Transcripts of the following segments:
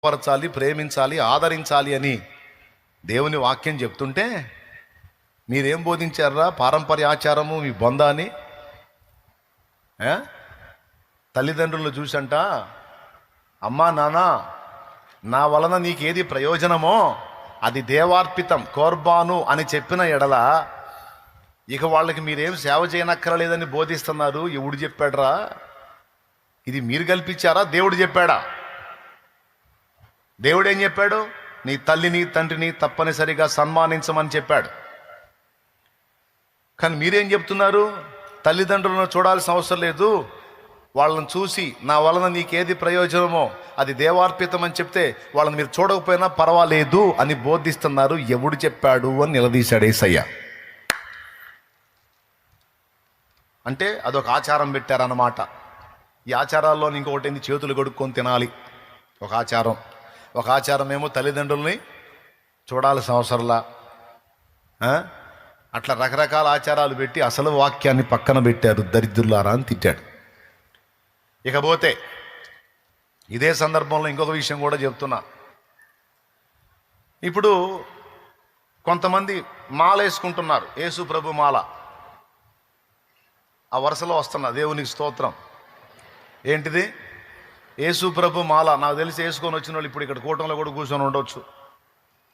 పరచాలి, ప్రేమించాలి, ఆదరించాలి అని దేవుని వాక్యం చెప్తుంటే మీరేం బోధించారా? పారంపర్య ఆచారము మీ బొందాని. తల్లిదండ్రులను చూసంట, అమ్మా నాన్న నా వలన నీకేది ప్రయోజనమో అది దేవార్పితం, కోర్బాను అని చెప్పిన ఎడల ఇక వాళ్ళకి మీరేం సేవ చేయనక్కర్లేదని బోధిస్తున్నారు. ఎవడు చెప్పాడరా? ఇది మీరు కల్పించారా? దేవుడు చెప్పాడా? దేవుడు ఏం చెప్పాడు? నీ తల్లిని తండ్రిని తప్పనిసరిగా సన్మానించమని చెప్పాడు. కానీ మీరేం చెప్తున్నారు? తల్లిదండ్రులను చూడాల్సిన అవసరం లేదు, వాళ్ళని చూసి నా వలన నీకేది ప్రయోజనమో అది దేవార్పితం అని చెప్తే వాళ్ళని మీరు చూడకపోయినా పర్వాలేదు అని బోధిస్తున్నారు. ఎవడు చెప్పాడు అని నిలదీశాడు యేసయ్య. అంటే అదొక ఆచారం పెట్టారన్నమాట. ఈ ఆచారాల్లో ఇంకొకటి ఏంది? చేతులు కడుక్కొని తినాలి ఒక ఆచారం. ఒక ఆచారం ఏమో తల్లిదండ్రుల్ని చూడాల్సిన అవసరంలా. అట్లా రకరకాల ఆచారాలు పెట్టి అసలు వాక్యాన్ని పక్కన పెట్టారు. దరిద్రులారా అని తిట్టాడు. ఇకపోతే ఇదే సందర్భంలో ఇంకొక విషయం కూడా చెప్తున్నా. ఇప్పుడు కొంతమంది మాల వేసుకుంటున్నారు, యేసు ప్రభు మాల. ఆ వరుసలో వస్తున్నా, దేవునికి స్తోత్రం. ఏంటిది? యేసు ప్రభు మాల. నాకు తెలిసి వేసుకొని వచ్చిన వాళ్ళు ఇప్పుడు ఇక్కడ కూటంలో కూడా కూర్చొని ఉండవచ్చు,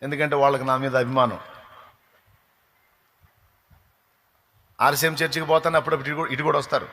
ఎందుకంటే వాళ్ళకి నా మీద అభిమానం. ఆర్సీఎం చర్చికి పోతానే అప్పుడప్పుడు ఇటు కూడా వస్తారు.